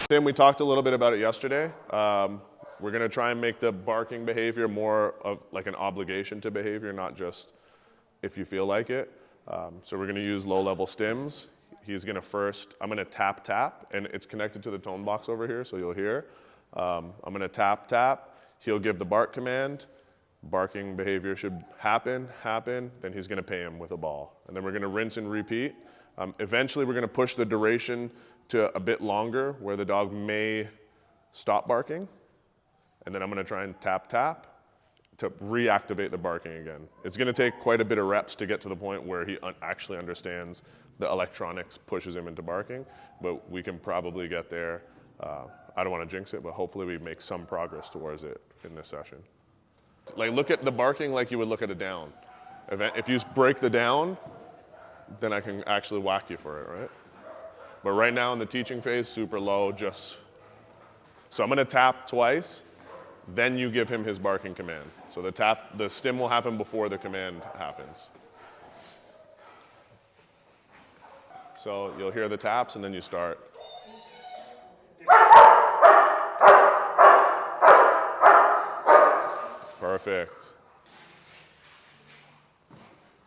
Tim, we talked a little bit about it yesterday. We're going to try and make the barking behavior more of like an obligation to behavior, not just if you feel like it. So we're going to use low-level stims. He's going to first, I'm going to tap, tap, and it's connected to the tone box over here, so you'll hear. I'm going to tap, tap. He'll give the bark command. Barking behavior should happen, then he's going to pay him with a ball. And then we're going to rinse and repeat. Eventually, we're going to push the duration to a bit longer, where the dog may stop barking. And then I'm going to try and tap, tap to reactivate the barking again. It's going to take quite a bit of reps to get to the point where he actually understands the electronics pushes him into barking, but we can probably get there. I don't want to jinx it, but hopefully we make some progress towards it in this session. Like, look at the barking like you would look at a down. If you break the down, then I can actually whack you for it, right? But right now in the teaching phase, super low, so I'm going to tap twice, then you give him his barking command. So the stim will happen before the command happens. So you'll hear the taps and then you start. Perfect.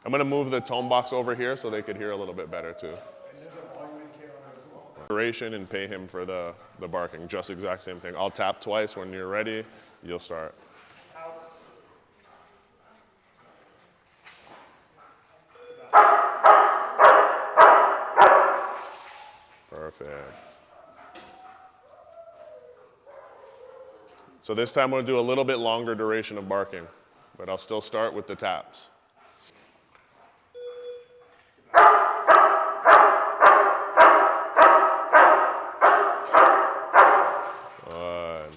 I'm going to move the tone box over here so they could hear a little bit better too. Duration and pay him for the barking, just exact same thing. I'll tap twice. When you're ready, you'll start. Perfect. So this time we'll do a little bit longer duration of barking, but I'll still start with the taps. Good.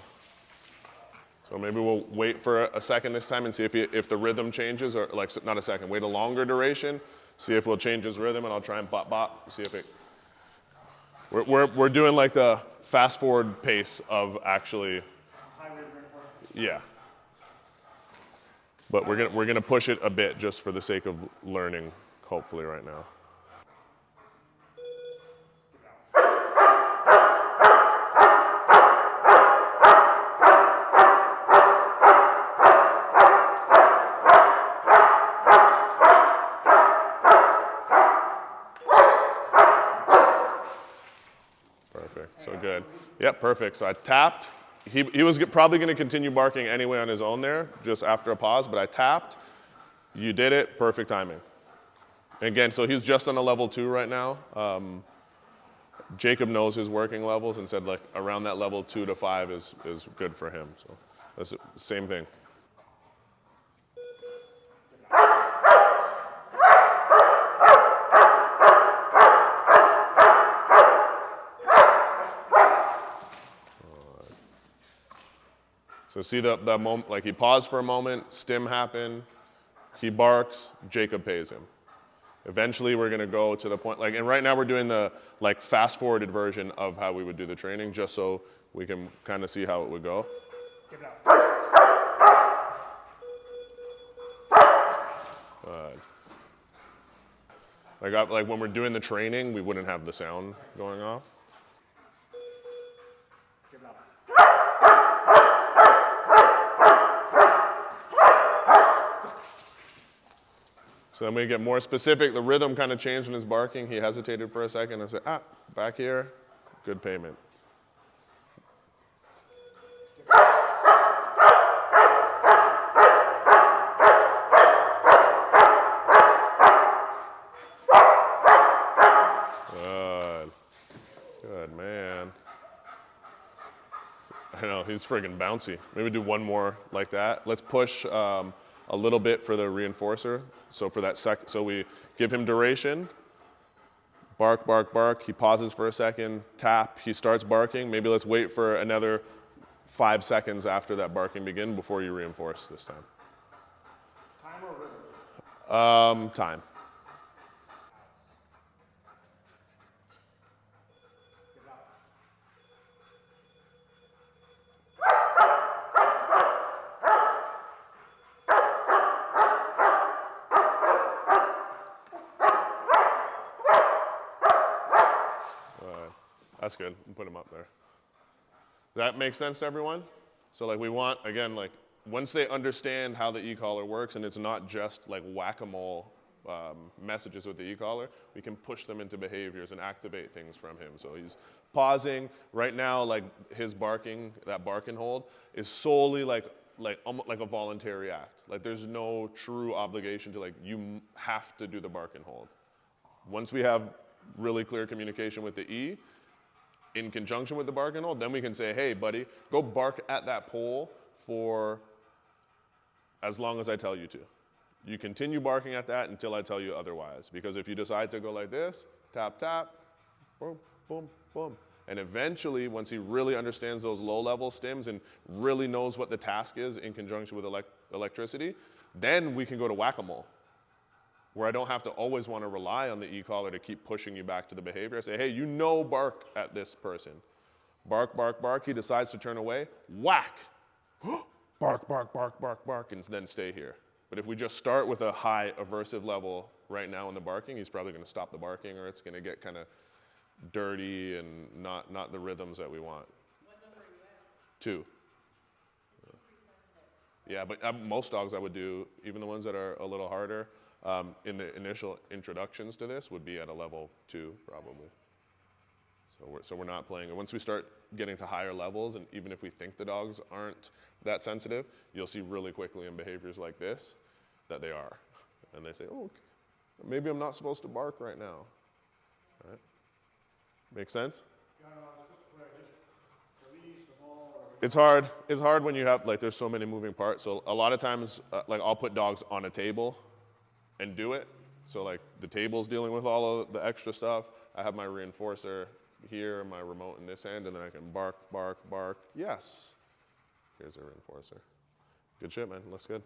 So maybe we'll wait for a second this time and see if the rhythm changes, or like, not a second, wait a longer duration, see if we'll change his rhythm, and I'll try and bop bop, see if it. We're doing like the fast forward pace of actually. Yeah. But we're gonna push it a bit just for the sake of learning, hopefully right now. Perfect. So good. Yep, perfect. So I tapped. He was probably going to continue barking anyway on his own there, just after a pause, but I tapped. You did it. Perfect timing. Again, so he's just on a level 2 right now. Jacob knows his working levels and said like around that level 2 to 5 is good for him. So that's the same thing. So see the moment, like he paused for a moment, stim happened, he barks, Jacob pays him. Eventually we're gonna go to the point, like, and right now we're doing the like fast forwarded version of how we would do the training, just so we can kind of see how it would go. Give it out. Like when we're doing the training, we wouldn't have the sound going off. Give it out. So then we get more specific. The rhythm kind of changed in his barking. He hesitated for a second. I said, back here, good payment. Good. Good, man. I know, he's friggin' bouncy. Maybe do one more like that. Let's push a little bit for the reinforcer. So for that so we give him duration, bark, bark, bark. He pauses for a second, tap, he starts barking. Maybe let's wait for another 5 seconds after that barking begin before you reinforce this time. Time or rhythm? Time. That's good. Put him up there. That makes sense to everyone? So like we want, again, like once they understand how the e-collar works and it's not just like whack-a-mole messages with the e-collar, we can push them into behaviors and activate things from him. So he's pausing. Right now, like his barking, that bark and hold, is solely like a voluntary act. Like there's no true obligation to like, you have to do the bark and hold. Once we have really clear communication with the E, in conjunction with the bark and hold, then we can say, hey, buddy, go bark at that pole for as long as I tell you to. You continue barking at that until I tell you otherwise. Because if you decide to go like this, tap, tap, boom, boom, boom. And eventually, once he really understands those low-level stims and really knows what the task is in conjunction with electricity, then we can go to whack-a-mole, where I don't have to always want to rely on the e-collar to keep pushing you back to the behavior. I say, hey, you know, bark at this person. Bark, bark, bark. He decides to turn away. Whack. Bark, bark, bark, bark, bark, and then stay here. But if we just start with a high aversive level right now in the barking, he's probably going to stop the barking, or it's going to get kind of dirty and not the rhythms that we want. What number are you at? 2. It's pretty sensitive. Yeah, but most dogs I would do, even the ones that are a little harder, in the initial introductions to this would be at a level 2 probably. So we're not playing. And once we start getting to higher levels, and even if we think the dogs aren't that sensitive, you'll see really quickly in behaviors like this that they are. And they say, oh, maybe I'm not supposed to bark right now. All right? Make sense? Yeah, no, it's just quick. Just release the ball. Or It's hard. It's hard when you have, like, there's so many moving parts. So a lot of times, like, I'll put dogs on a table and do it. So, like, the table's dealing with all of the extra stuff. I have my reinforcer here, my remote in this hand, and then I can bark, bark, bark. Yes. Here's a reinforcer. Good shit, man. Looks good.